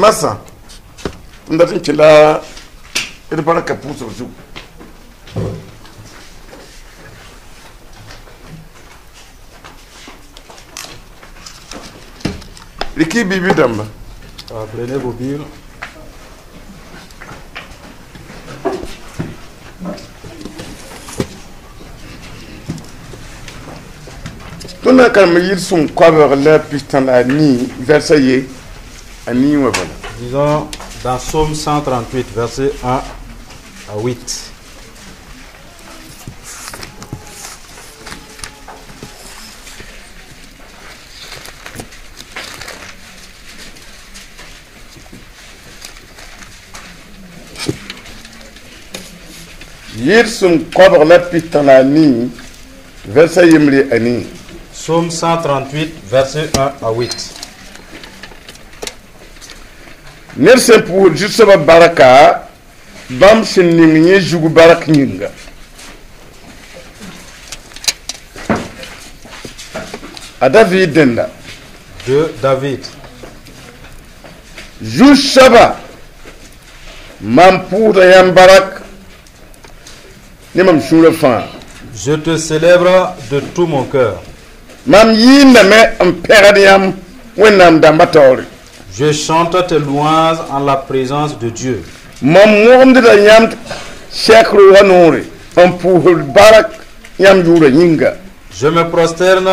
Massa, ndatin kila irbar ka puso su. Riki bibi damba. Prenez vos billes. Tout n'a qu'à me dire son cover là, putain, la ni, verset ani wa voilà. Disons dans Psaume 138, versets 1 à 8. Yir son cover la putain, la ni, verset yemli ani. Psaume 138, versets 1 à 8. Nersen pour juste baraka bam sin nimye jugu barak nyinga a David denda De David. Jushaba mam pour yam barak ni mam sur le fin. Je te célèbre de tout mon cœur. Mam yinda me am peradiam wenam dambatori. Je chante tes louanges en la présence de Dieu. Mam monde da yam shekru wanori am pour barak yam jura nyinga. Je me prosterne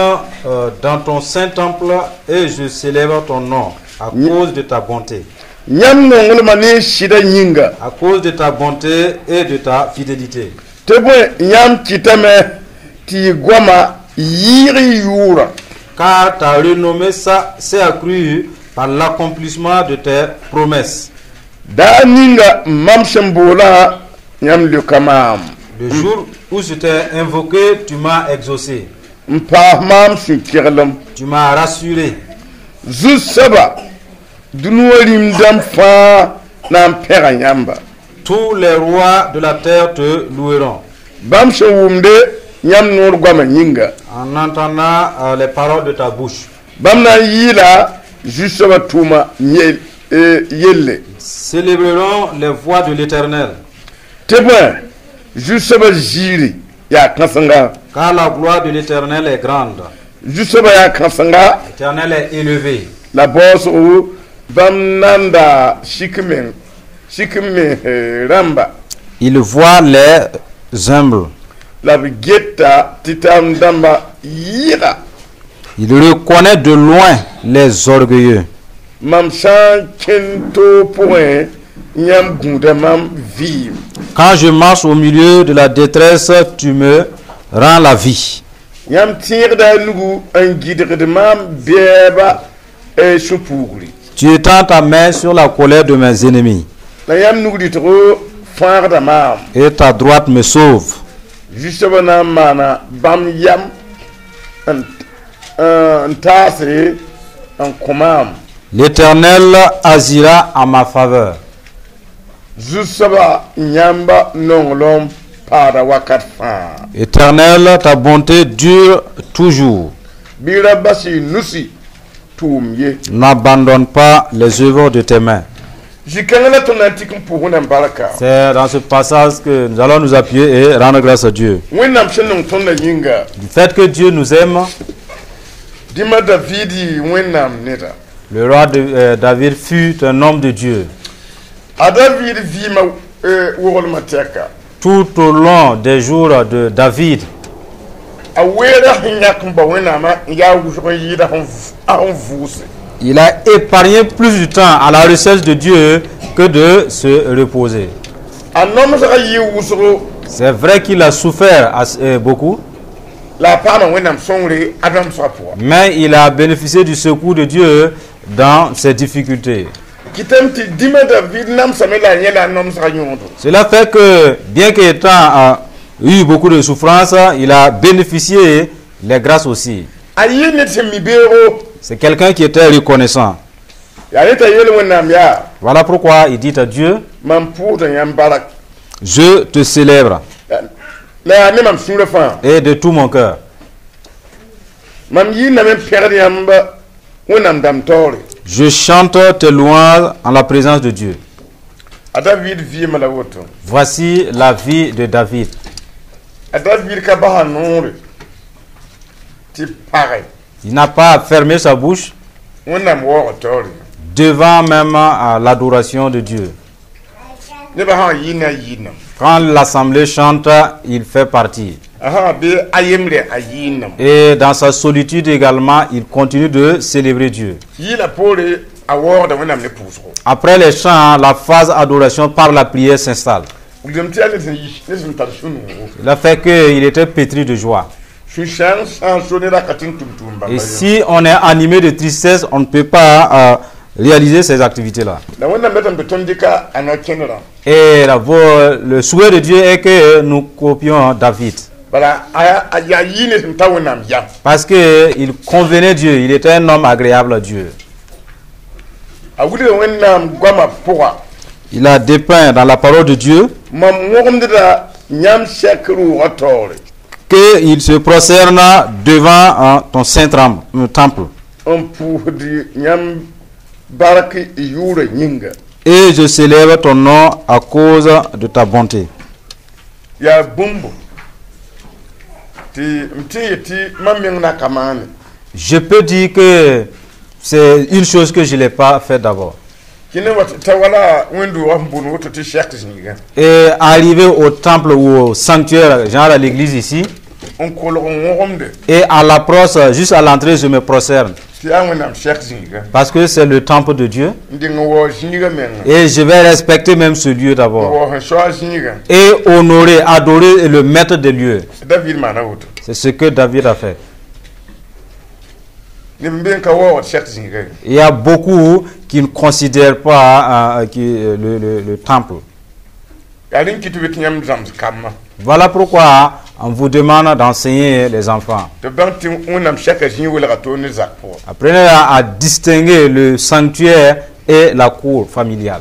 dans ton saint temple et je célèbre ton nom à cause de ta bonté. Nyam ngol mani shida nyinga. À cause de ta bonté et de ta fidélité. Tebwe nyam kitame ti gwama yiri yura. Car ta renommée s'est accrue par l'accomplissement de tes promesses. Da ninga mam sembola nyam lukamam. Le jour où je t'ai invoqué, tu m'as exaucé. Mpa mam sikirlam. Tu m'as rassuré. Zusaba dunwalim dam fa nam pera nyamba. Tous les rois de la terre te loueront. Bam shewumde nyam nur gwama nyinga. En entendant les paroles de ta bouche. Bam na yila jusaba tuma yelle. Célébrerons les voies de l'Éternel. Tebwe jusaba jiri ya kansanga. Car la gloire de l'Éternel est grande. Jusaba ya kansanga. L'Éternel est élevé. La boss ou bam nanda shikmen ramba. Il voit les humbles. La geta titam damba yira. Il reconnaît de loin les orgueilleux. Mam chan kento point nyam gunda mam vive. Quand je marche au milieu de la détresse, tu me rends la vie. Nyam tire da nugu un guide de mam beba et chupugli. Tu étends ta main sur la colère de mes ennemis. La yam nugu dit trop far da mam. Et ta droite me sauve. Justement na mana bam yam un tasri un komam. L'Éternel agira en ma faveur. Jusaba nyamba nonglom para wakat fa. Éternel, ta bonté dure toujours. Bira basi nusi tumye. N'abandonne pas les œuvres de tes mains. Jikangala ton antique pour un baraka. C'est dans ce passage que nous allons nous appuyer et rendre grâce à Dieu. Wenam shenong ton la yinga. Du fait que Dieu nous aime, Dima Davidi wenam neta. le roi David fut un homme de Dieu. A David vima wol mateka. Tout au long des jours de David, A wera hinyakumba wenama ya wujo yida on vuse. il a épargné plus de temps à la recherche de Dieu que de se reposer. a nom saka yi wusro C'est vrai qu'il a souffert beaucoup, la pama wenam songre adam so pour mais il a bénéficié du secours de Dieu dans ses difficultés. kitam ti dima David nam samela yela nom saka nyondo Cela fait que, bien qu'étant eu beaucoup de souffrances, il a bénéficié les grâces aussi. ayi ne se mibero C'est quelqu'un qui était reconnaissant. ya leta yele wenam ya Voilà pourquoi il dit à Dieu, mam pour yam barak je te célèbre la ne mam sura fa et de tout mon cœur. mam yi na men perde yamba wenam dam tore Je chante tes louanges en la présence de Dieu. a David vie malawoto Voici la vie de David. a David ka ba nore ti pare Il n'a pas fermé sa bouche wenam wo tore devant même l'adoration de Dieu. ne ba ha yina yina Quand l'assemblée chante, il fait partie. aha be ayemre ayina Et dans sa solitude également, il continue de célébrer Dieu. yila pole a wo da wenam ne pusro Après les chants, la phase adoration par la prière s'installe. udem ti ale ne sun tar sunu Il a fait qu'il était pétri de joie. su chance en sonner la katin tum ba Et si on est animé de tristesse, on ne peut pas réaliser ces activités-là. la wenam betam betondika ana kenra Et le souhait de Dieu est que nous copions David. bala aya yine sun tawenam ya Parce qu'il convenait Dieu, il était un homme agréable à Dieu. a wuli wenam gwama poa Il a dépeint dans la parole de Dieu mam ngom da nyam shakru watore qu'il se prosterne devant ton saint temple. on pour di nyam baraki yure nyinga Et je célèbre ton nom à cause de ta bonté. ya bumbu ti maming na kamane Je peux dire que c'est une chose que je n'ai pas fait d'abord. kine wat tawala wendu wa mbunu to ti shakti zinga Et arrivé au temple ou au sanctuaire, genre à l'église ici, on kolo ngomde et à l'approche, juste à l'entrée, je me prosterne. ti anwenam shakti zinga Parce que c'est le temple de Dieu. ndinga wo zinga men Et je vais respecter même ce lieu d'abord. wo so zinga Et honorer, adorer le maître des lieux. David manawuto C'est ce que David a fait. ni mben ka wo shakti zinga Il y a beaucoup qui ne considèrent pas le temple. ya rin kitu bit nyam zam kamma Voilà pourquoi on vous demande d'enseigner les enfants. to banti unam shaka zinga wala to ni zakpo Apprenez à distinguer le sanctuaire et la cour familiale.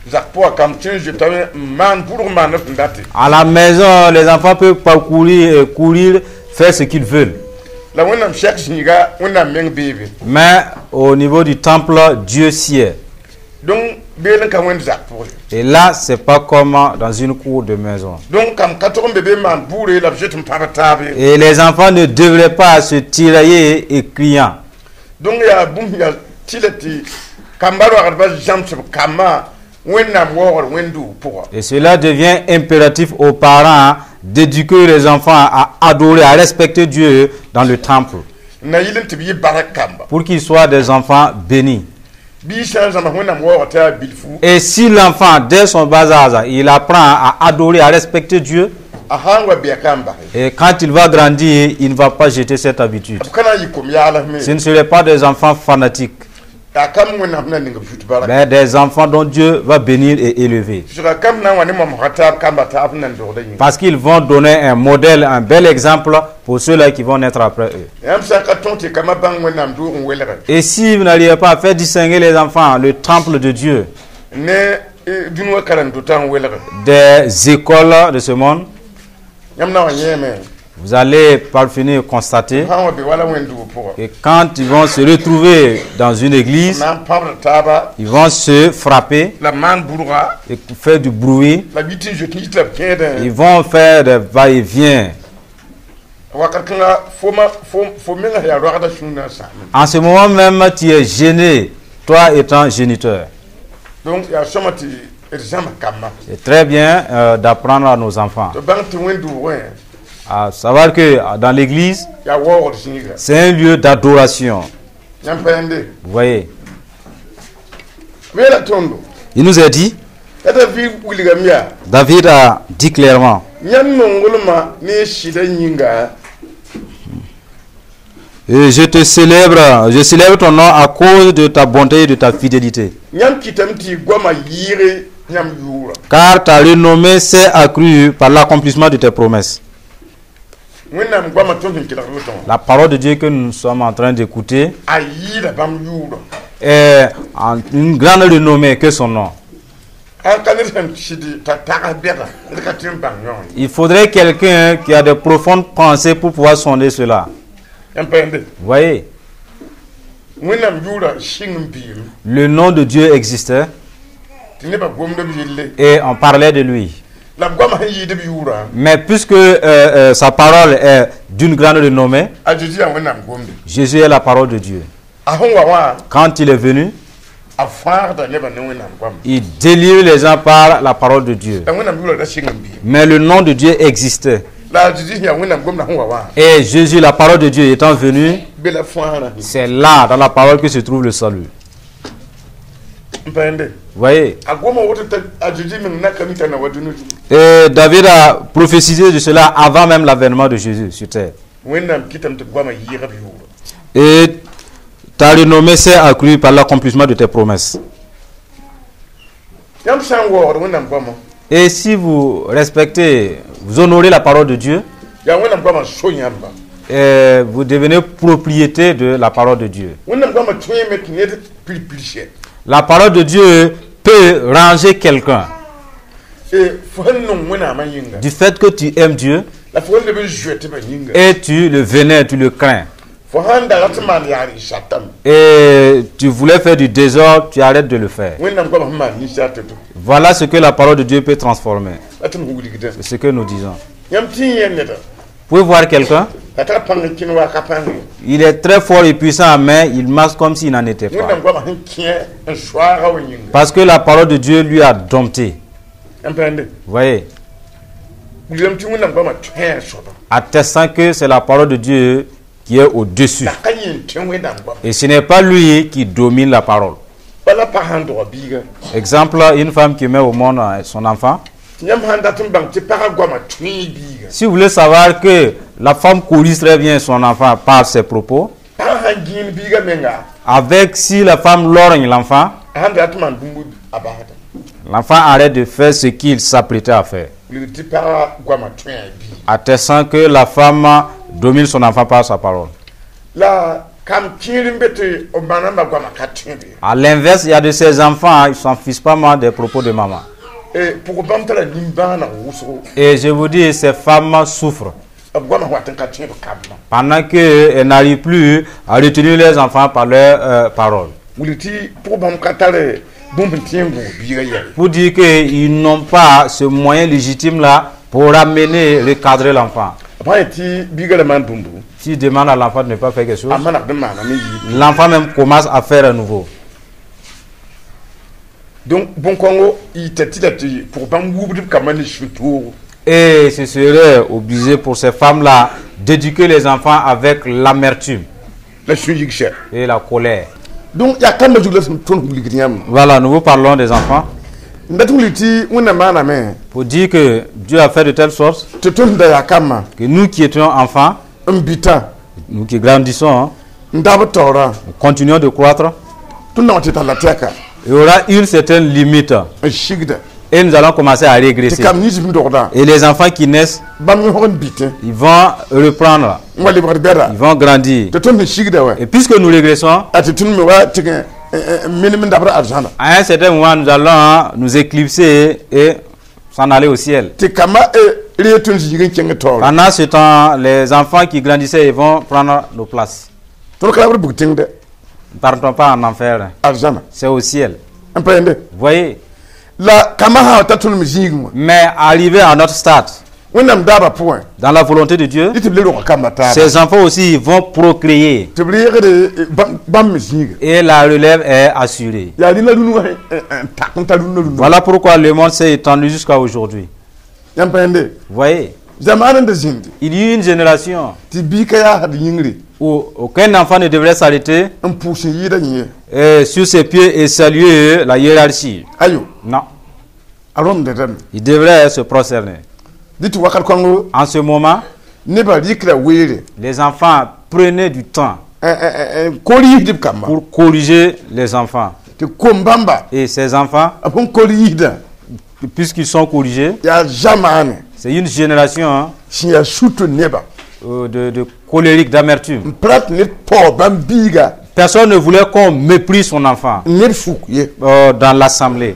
zakpo kam tin je tawe man pour man ndati À la maison, les enfants peuvent parcourir, courir, faire ce qu'ils veulent. la unam shakti zinga unam meng bebe Mais au niveau du temple, Dieu sied. donc belen ka wen zakpo Et là, c'est pas comme dans une cour de maison. donc kam katom bebe man bouré la jetum paratabe Et les enfants ne devraient pas se tirailler et criant. donc ya bum ya tilati kambaro arba jamsu kama wenam wo wendu pour Et cela devient impératif aux parents d'éduquer les enfants à adorer, à respecter Dieu dans le temple, na yilin tibi barakamba pour qu'ils soient des enfants bénis. bi change na wenam wo ta bilfu Et si l'enfant, dès son bas âge, il apprend à adorer, à respecter Dieu, a hangwa biya kamba et quand il va grandir, il ne va pas jeter cette habitude. kana yikom ya la me Ce ne seraient pas des enfants fanatiques, ta kam wenam na ninga futu barak mais des enfants dont Dieu va bénir et élever. sura kam na wani mam hata kamba ta nan do dayin Parce qu'ils vont donner un modèle, un bel exemple pour ceux-là qui vont naître après eux. yam sa ka tonti kama bang wenam do on welere Et si vous n'arrivez pas à faire distinguer les enfants, le temple de Dieu, ne dunwa karan do tan welere des écoles de ce monde, yam na wanyeme vous allez parvenir constater hangwa be wala wendu pour que quand ils vont se retrouver dans une église, na pamra taba ils vont se frapper la man bourra et faire du bruit. la biti je ni tlab kede Ils vont faire des va-et-vient. wakakanga fo menga ya rada shuna sa En ce moment même, tu es gêné, toi étant géniteur. donc ya somati exam kama C'est très bien d'apprendre à nos enfants to banti wendu wen à savoir que dans l'église, ya wo zinga c'est un lieu d'adoration. yam pende Vous voyez, wela tondo il nous a dit, Ada vi wuligamia. David a dit clairement, Nyan nongolma ne shida nyinga. et je célèbre ton nom à cause de ta bonté et de ta fidélité. Nyam kitamti gwama yire nyam yura. Car ta renommée s'est accrue par l'accomplissement de tes promesses. Wenam gwama tontin kilaruton. La parole de Dieu que nous sommes en train d'écouter Ayira bam yura. est une grande renommée que son nom. Il faudrait quelqu'un qui a de profondes pensées pour pouvoir sonder cela. Vous voyez, le nom de Dieu existait et on parlait de lui. Mais puisque sa parole est d'une grande renommée, Jésus est la parole de Dieu. Quand il est venu, il délivre les gens par la parole de Dieu. Mais le nom de Dieu existait. Et Jésus, la parole de Dieu étant venu, c'est là, dans la parole, que se trouve le salut. Vous voyez? Et David a prophétisé de cela avant même l'avènement de Jésus sur terre. Et ta renommée s'est accrue par l'accomplissement de tes promesses. Et si vous respectez, vous honorez la parole de Dieu, vous devenez propriété de la parole de Dieu. La parole de Dieu peut ranger quelqu'un. Du fait que tu aimes Dieu et tu le vénères, tu le crains. Et tu voulais faire du désordre, tu arrêtes de le faire. Voilà ce que la parole de Dieu peut transformer. C'est ce que nous disons. Vous pouvez voir quelqu'un, il est très fort et puissant, mais il marche comme s'il n'en était pas. Parce que la parole de Dieu lui a dompté. Vous voyez? Attestant que c'est la parole de Dieu qui est au-dessus. Et ce n'est pas lui qui domine la parole. Exemple, une femme qui met au monde son enfant. Si vous voulez savoir que la femme corrige très bien son enfant par ses propos, avec si la femme lorgne l'enfant, l'enfant arrête de faire ce qu'il s'apprêtait à faire. Attestant que la femme domine son enfant par sa parole. À l'inverse, il y a de ces enfants, ils ne s'en fichent pas mal des propos de maman. Et je vous dis, ces femmes souffrent. Pendant qu'elles n'arrivent plus à retenir les enfants par leurs paroles. Pour dire qu'ils n'ont pas ce moyen légitime-là pour ramener, recadrer l'enfant. Si demande à l'enfant de ne pas faire quelque chose, l'enfant même commence à faire à nouveau. Donc, bon Congo, il était pour et ce serait obligé pour ces femmes-là d'éduquer les enfants avec l'amertume et la colère. Donc, il y a quand même. Voilà, nous vous parlons des enfants. Pour dire que Dieu a fait de telle sorte que nous qui étions enfants, nous qui grandissons, nous continuons de croître. Il y aura une certaine limite. Et nous allons commencer à régresser. Et les enfants qui naissent, ils vont reprendre. Ils vont grandir. Et puisque nous régressons, à un certain moment, nous allons nous éclipser et s'en aller au ciel. Pendant ce temps, les enfants qui grandissaient, ils vont prendre nos places. Nous ne partons pas en enfer. C'est au ciel. Vous voyez? Mais arrivé à notre stade, dans la volonté de Dieu, ces enfants aussi vont procréer. Et la relève est assurée. Voilà pourquoi le monde s'est étendu jusqu'à aujourd'hui. Vous voyez? Il y a eu une génération où aucun enfant ne devrait s'arrêter sur ses pieds et saluer la hiérarchie. Non. Il devrait se prosterner. En ce moment, les enfants prenaient du temps pour corriger les enfants. Et ces enfants, puisqu'ils sont corrigés, c'est une génération de colériques, d'amertume. Personne ne voulait qu'on méprise son enfant dans l'assemblée.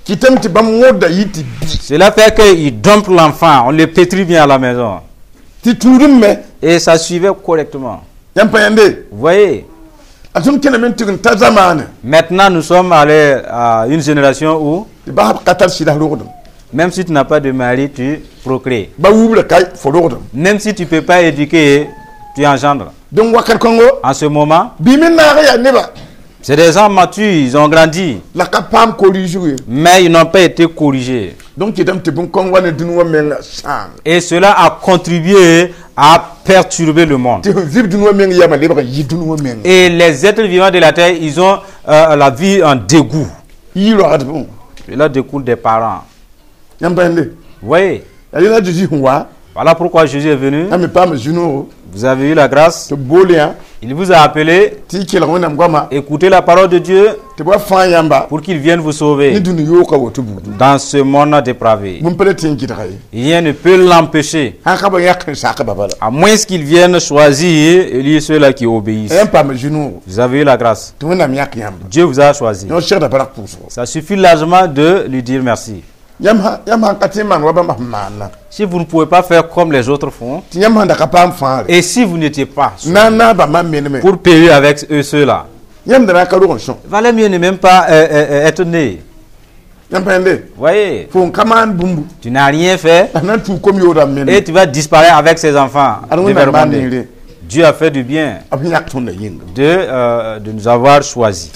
Cela fait qu'il dompe l'enfant, on le pétrit bien à la maison. Et ça suivait correctement. Vous voyez? Maintenant, nous sommes allés à une génération où, même si tu n'as pas de mari, tu procrées. Même si tu ne peux pas éduquer, tu engendres. En ce moment, c'est des gens matures, ils ont grandi. Mais ils n'ont pas été corrigés. Et cela a contribué à perturber le monde. Et les êtres vivants de la terre, ils ont la vie en dégoût. Cela découle des parents. Vous voyez? Voilà pourquoi Jésus est venu. Vous avez eu la grâce. Il vous a appelé. Écoutez la parole de Dieu pour qu'il vienne vous sauver dans ce monde dépravé. Rien ne peut l'empêcher. À moins qu'il vienne choisir et ceux-là qui obéissent. Vous avez eu la grâce. Dieu vous a choisi. Ça suffit largement de lui dire merci. Si vous ne pouvez pas faire comme les autres font, et si vous n'étiez pas pour payer avec eux ceux-là, il valait mieux ne même pas être né. Voyez, tu n'as rien fait et tu vas disparaître avec ces enfants. Dieu a fait du bien de nous avoir choisis.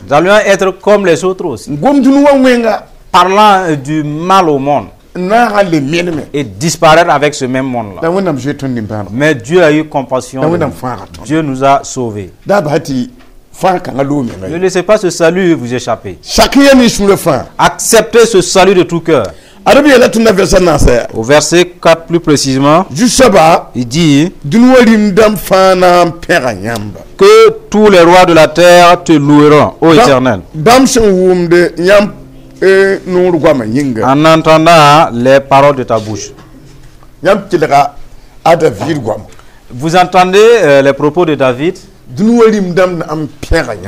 Nous allons être comme les autres aussi, parlant du mal au monde et disparaître avec ce même monde-là. Mais Dieu a eu compassion. Dieu nous a sauvés. Ne laissez pas ce salut vous échapper. Acceptez ce salut de tout cœur. Au verset 4 plus précisément, il dit que tous les rois de la terre te loueront, ô Éternel, en entendant les paroles de ta bouche. Vous entendez les propos de David?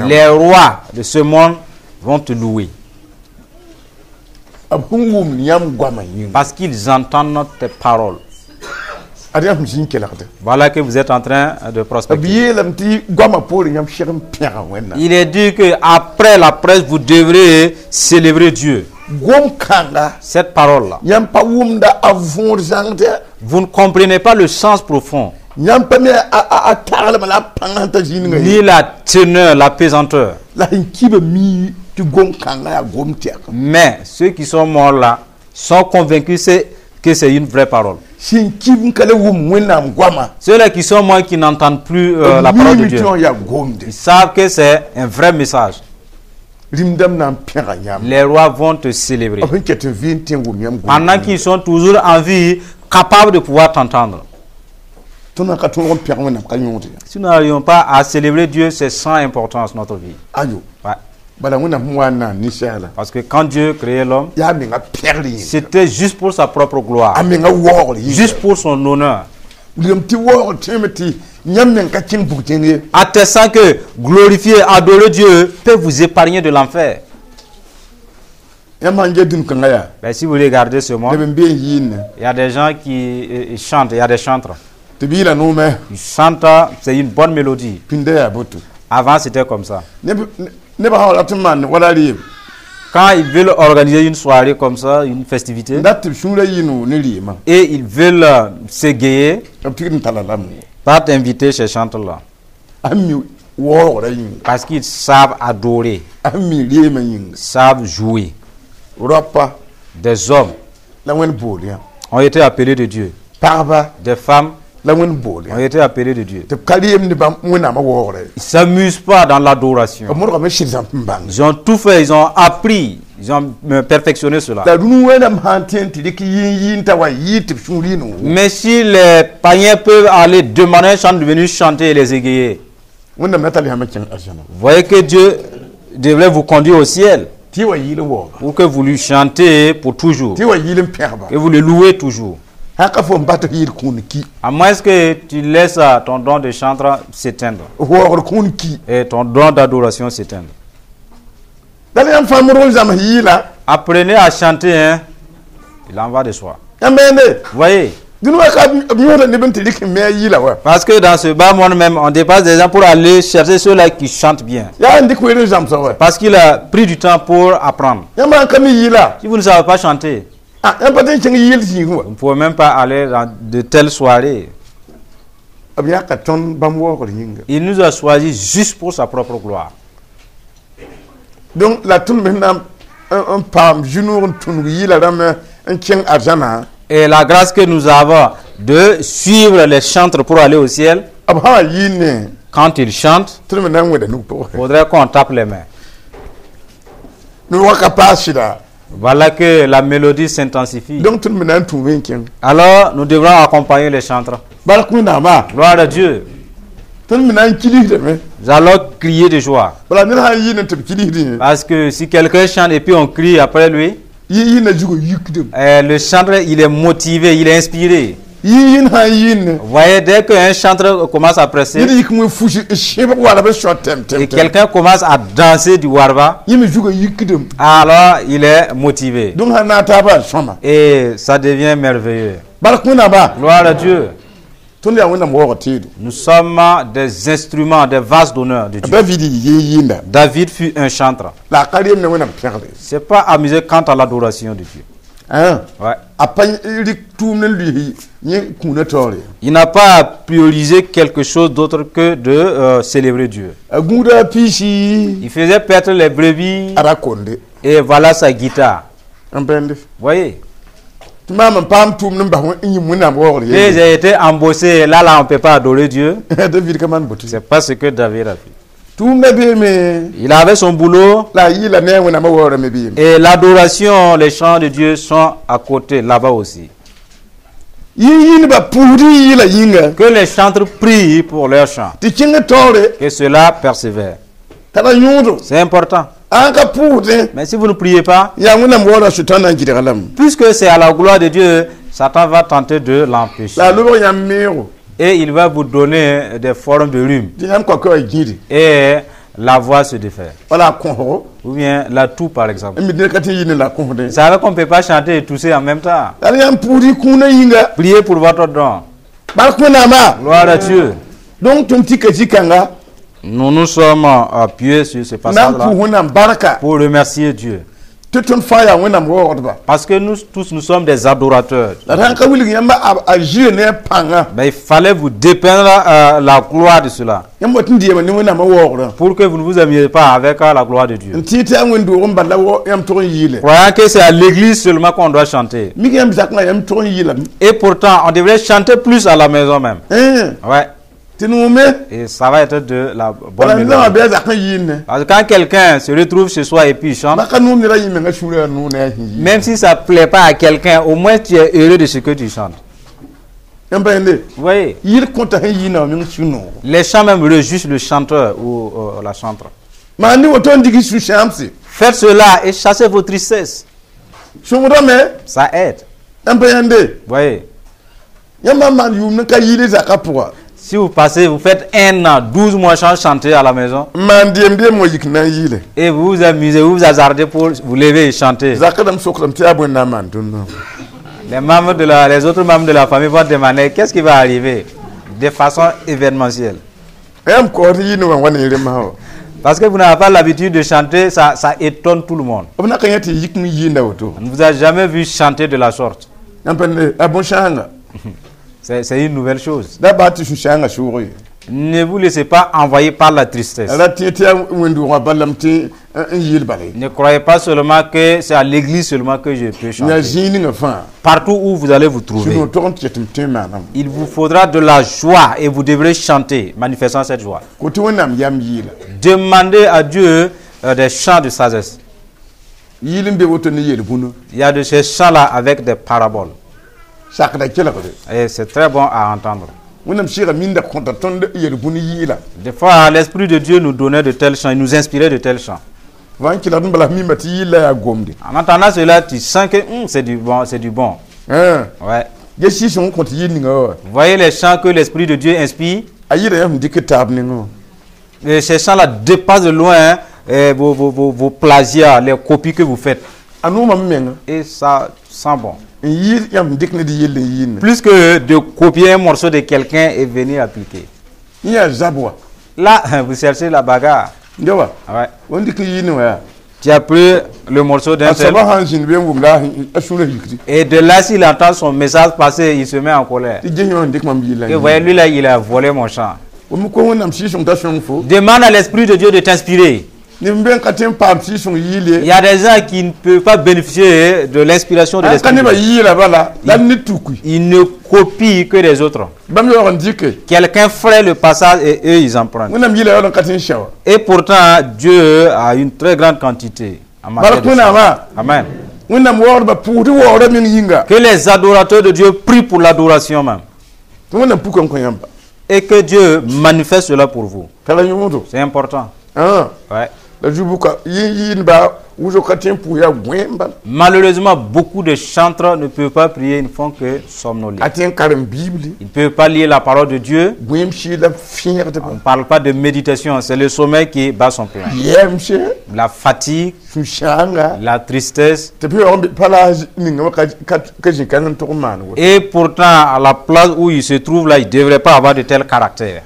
Les rois de ce monde vont te louer parce qu'ils entendent tes paroles. Voilà que vous êtes en train de prospérer. Il est dit que après la presse, vous devrez célébrer Dieu. Cette parole-là, vous ne comprenez pas le sens profond, ni la teneur, la pesanteur. Mais ceux qui sont morts là sont convaincus que c'est une vraie parole. Ceux-là qui sont morts, qui n'entendent plus la parole de Dieu, ils savent que c'est un vrai message. Les rois vont te célébrer pendant qu'ils sont toujours en vie, capables de pouvoir t'entendre. Si nous n'arrivons pas à célébrer Dieu, c'est sans importance notre vie. Ouais. Parce que quand Dieu créait l'homme, c'était juste pour sa propre gloire, juste pour son honneur, attestant que glorifier, adorer Dieu peut vous épargner de l'enfer. Ben, si vous regardez ce monde, il y a des gens qui chantent, il y a des chantres. Ils chantent, c'est une bonne mélodie. Avant, c'était comme ça. Quand ils veulent organiser une soirée comme ça, une festivité, et ils veulent s'égayer, pas t'inviter ces chanteurs-là. Parce qu'ils savent adorer, savent jouer. Des hommes ont été appelés de Dieu. Des femmes ont été appelés de Dieu. Ils ne s'amusent pas dans l'adoration. Ils ont tout fait, ils ont appris, Ils ont perfectionné cela. Mais si les païens peuvent aller demander un chant de venir chanter et les égayer, vous voyez que Dieu devrait vous conduire au ciel pour que vous lui chantez pour toujours et vous le louez toujours. À moins que tu laisses ton don de chanteur s'éteindre et ton don d'adoration s'éteindre. Apprenez à chanter, hein? Il en va de soi. Vous voyez? Parce que dans ce bas monde même, on dépasse des gens pour aller chercher ceux-là qui chantent bien. Parce qu'il a pris du temps pour apprendre. Si vous ne savez pas chanter, vous ne pouvez même pas aller dans de telles soirées. Il nous a choisis juste pour sa propre gloire. Donc, la tourne maintenant, un pam, et la grâce que nous avons de suivre les chantres pour aller au ciel, quand ils chantent, il faudrait qu'on tape les mains. Voilà que la mélodie s'intensifie. Alors, nous devrons accompagner les chantres. Gloire à Dieu. Nous allons crier de joie. Parce que si quelqu'un chante et puis on crie après lui, le chanteur, il est motivé, il est inspiré. Vous voyez, dès qu'un chanteur commence à presser et quelqu'un commence à danser du warba, alors il est motivé. Et ça devient merveilleux. Gloire à Dieu. Nous sommes des instruments, des vases d'honneur de Dieu. David fut un chanteur. C'est pas amusé quant à l'adoration de Dieu. Ouais. Il n'a pas priorisé quelque chose d'autre que de célébrer Dieu. Il faisait perdre les brebis et voilà sa guitare. Vous voyez? J'ai été embauché, là on ne peut pas adorer Dieu. C'est pas ce que David a fait. Il avait son boulot et l'adoration, les chants de Dieu sont à côté, là-bas aussi. Que les chanteurs prient pour leurs chants, que cela persévère. C'est important. Mais si vous ne priez pas, puisque c'est à la gloire de Dieu, Satan va tenter de l'empêcher. Et il va vous donner des formes de rhume. Et la voix se défaire. Ou bien la toux par exemple. Vous savez qu'on ne peut pas chanter et tousser en même temps. Priez pour votre don. Gloire à Dieu. Nous sommes appuyés sur ce passage-là pour remercier Dieu. Parce que nous tous, nous sommes des adorateurs. Mais il fallait vous dépeindre la gloire de cela. Pour que vous ne vous amusiez pas avec la gloire de Dieu. Croyant que c'est à l'église seulement qu'on doit chanter. Et pourtant, on devrait chanter plus à la maison même. Ouais. Et ça va être de la bonne mélodie. Parce que quand quelqu'un se retrouve chez soi et puis il chante, même si ça ne plaît pas à quelqu'un, au moins tu es heureux de ce que tu chantes. Vous voyez? Les chants même réjouissent le chanteur ou la chanteuse. Faites cela et chassez vos tristesses. Ça aide. Vous voyez? Si vous passez, vous faites 1 an, 12 mois sans chanter à la maison. Et vous vous amusez, vous vous hasardez pour vous lever et chanter. Les autres membres de la famille vont demander qu'est-ce qui va arriver de façon événementielle. Parce que vous n'avez pas l'habitude de chanter, ça étonne tout le monde. On ne vous a jamais vu chanter de la sorte. C'est une nouvelle chose. Ne vous laissez pas envahir par la tristesse. Ne croyez pas seulement que c'est à l'église seulement que je peux chanter. Partout où vous allez vous trouver, il vous faudra de la joie et vous devrez chanter, manifestant cette joie. Demandez à Dieu des chants de sagesse. Il y a de ces chants-là avec des paraboles. Et c'est très bon à entendre. Des fois, l'Esprit de Dieu nous donnait de tels chants, il nous inspirait de tels chants. En entendant cela, tu sens que c'est du bon, c'est du bon. Ouais. Vous voyez les chants que l'Esprit de Dieu inspire? Et ces chants-là dépassent de loin vos plagiats, les copies que vous faites. Et ça sent bon. Plus que de copier un morceau de quelqu'un et venir appliquer. Là, vous cherchez la bagarre. Ouais. Tu as pris le morceau d'un tel. Et de là, s'il entend son message passer, il se met en colère. Et voyez, lui là, il a volé mon chant. Demande à l'Esprit de Dieu de t'inspirer. Il y a des gens qui ne peuvent pas bénéficier de l'inspiration de l'Esprit. Ils ne copient que les autres. Quelqu'un ferait le passage et eux ils en prennent. Et pourtant Dieu a une très grande quantité. Amen. Que les adorateurs de Dieu prient pour l'adoration même. Et que Dieu manifeste cela pour vous. C'est important. Ouais. Malheureusement, beaucoup de chanteurs ne peuvent pas prier, ils ne font que somnoler. Ils ne peuvent pas lire la parole de Dieu. On ne parle pas de méditation, c'est le sommeil qui bat son plein. La fatigue, la tristesse. Et pourtant, à la place où il se trouve là, il ne devrait pas avoir de tel caractère.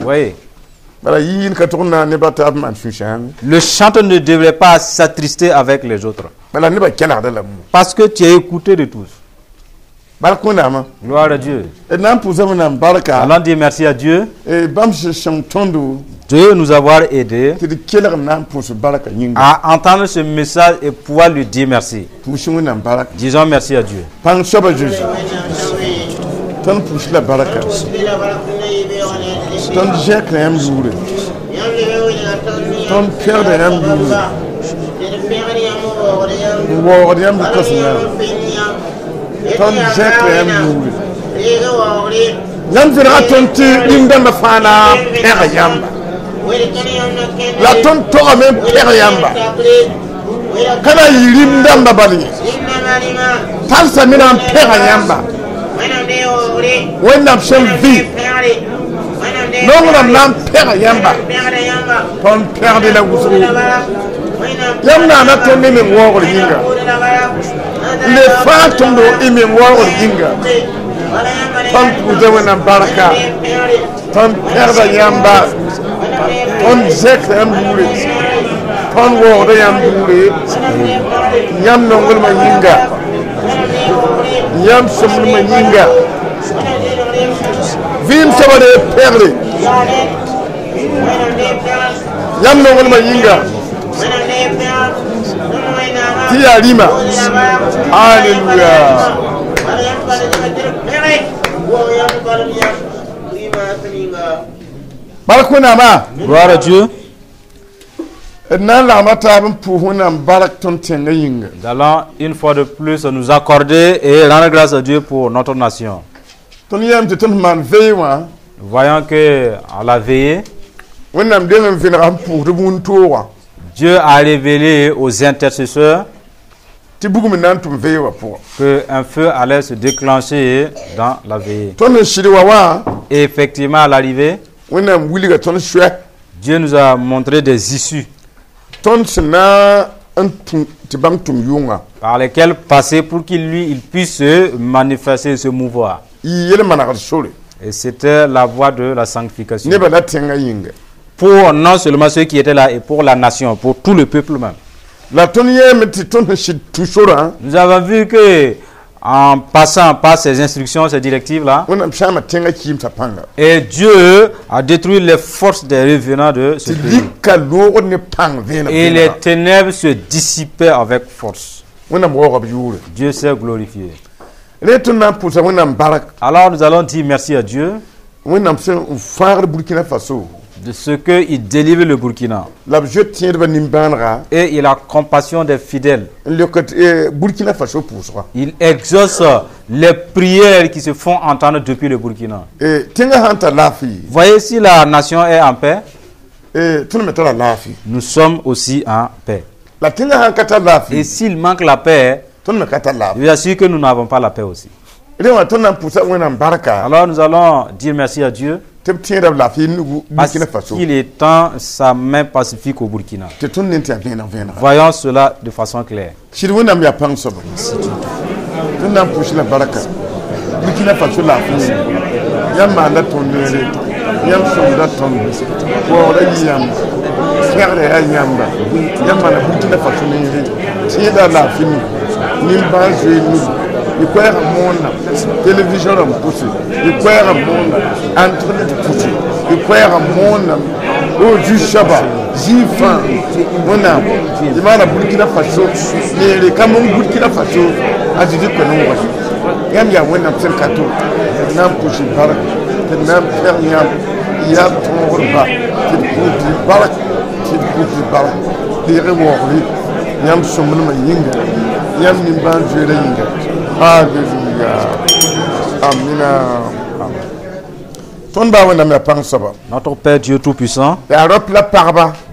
Oui. Le chanteur ne devrait pas s'attrister avec les autres. Parce que tu es écouté de tous. Gloire à Dieu. Allons dire merci à Dieu de nous avoir aidés à entendre ce message et pouvoir lui dire merci. Disons merci à Dieu. Ton Jacques Ram Joule. Ton Père de Ram Joule. Woriam de Cosna. Ton Jacques Ram Joule. Yan verra ton tu Lindamba Fana Père Yamba. La ton Tora même Père Yamba. Kana Lindamba Bali. Tansa Mina Père Yamba. When I'm shall be. Non, on a Père Yamba. Ton Père de la Ouzo. Yamna n'a tombé mes voix Yinga. Les femmes tombent et mes voix Yinga. Ton Pouzawana Baraka. Ton Père de Yamba. Ton Zek Yambouli. Ton Word Yambouli. Yam Nongulma Yinga. Yam Summa Yinga. Vim Sabade Perle. Yam no Yinga. Tia Lima. Alléluia. Gloire à Dieu. Nous allons une fois de plus nous accorder et rendre grâce à Dieu pour notre nation. Voyons que à la veillée, Dieu a révélé aux intercesseurs qu'un feu allait se déclencher dans la veillée. Et effectivement, à l'arrivée, Dieu nous a montré des issues par lesquelles passer pour qu'il puisse se manifester, se mouvoir. Et c'était la voie de la sanctification. Pour non seulement ceux qui étaient là, et pour la nation, pour tout le peuple même. Nous avons vu que en passant par ces instructions, ces directives-là, et Dieu a détruit les forces des revenants de ce pays. Et les ténèbres se dissipaient avec force. Dieu s'est glorifié. Alors nous allons dire merci à Dieu de ce qu'il délivre le Burkina. Et il a compassion des fidèles. Il exauce les prières qui se font entendre depuis le Burkina. Voyez, si la nation est en paix, nous sommes aussi en paix. Et s'il manque la paix, je vous assure que nous n'avons pas la paix aussi. Alors nous allons dire merci à Dieu parce qu'il étend sa main pacifique au Burkina. Voyons cela de façon claire. Il croit à mon télévision poussé, il croit à mon internet poussé, il croit à mon au du Shabbat, Zifan, mon âme, il m'a la Burkina Faso, mais les Camon Burkina Faso a dit que nous, Yam Yawen a fait cadeau, Nam Pouchi Barak, Nam Ferniam, Yam Tomba, Tidpouti Barak, Tidpouti Barak, les rewards, Yam Somma Yinga, Yam Nimban Juringa. Alléluia. Amina. Notre Père Dieu Tout-Puissant,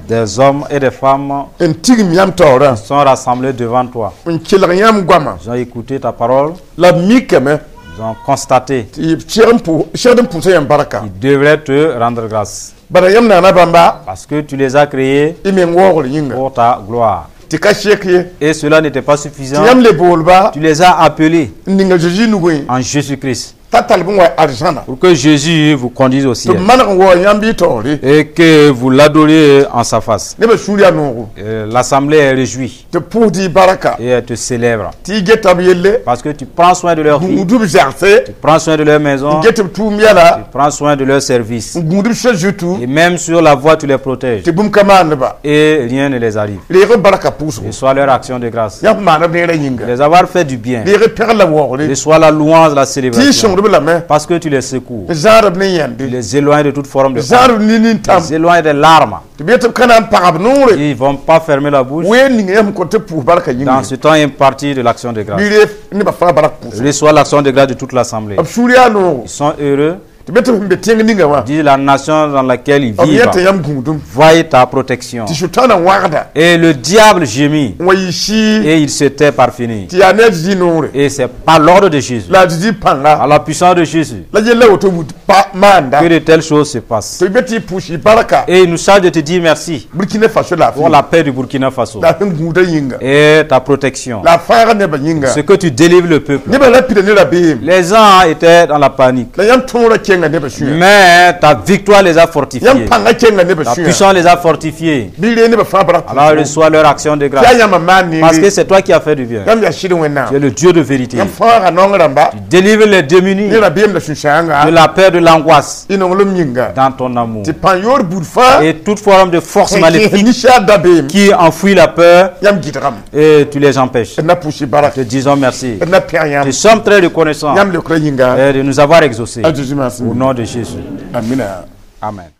des hommes et des femmes sont rassemblés devant toi. Ils ont écouté ta parole. Ils ont constaté. Ils devraient te rendre grâce. Parce que tu les as créés pour ta gloire. Et cela n'était pas suffisant. Tu les as appelés en Jésus-Christ. Pour que Jésus vous conduise au ciel. Et que vous l'adoriez en sa face. L'assemblée est réjouie. Et elle te célèbre. Parce que tu prends soin de leur vie. Tu prends soin de leur maison. Tu prends soin de leur service. Et même sur la voie, tu les protèges. Et rien ne les arrive. Et soit leur action de grâce. Les avoir fait du bien. Et soit la louange, la célébration. Parce que tu les secours. Tu les éloignes de toute forme de faute. Tu les éloignes des larmes. Ils ne vont pas fermer la bouche. Dans ce temps imparti de l'action de grâce. Reçois l'action de grâce de toute l'assemblée. Ils sont heureux. Dis la nation dans laquelle ils vivent. Voyez ta protection. Et le diable gémit. Et il se tait par finir. Et c'est par l'ordre de Jésus. À la puissance de Jésus. Que de telles choses se passent. Et il nous charge de te dire merci. Pour la paix du Burkina Faso. Et ta protection. Ce que tu délivres le peuple. Les gens étaient dans la panique. Mais ta victoire les a fortifiés. Ta puissance les a fortifiés. Alors reçois leur action de grâce. Parce que c'est toi qui as fait du bien. Tu es le Dieu de vérité. Tu délivres les démunis de la peur, de l'angoisse dans ton amour. Et toute forme de force maléfique qui enfouit la peur, et tu les empêches. Te disons merci. Nous sommes très reconnaissants de nous avoir exaucés. Au nom de Jésus. Amen. Amen.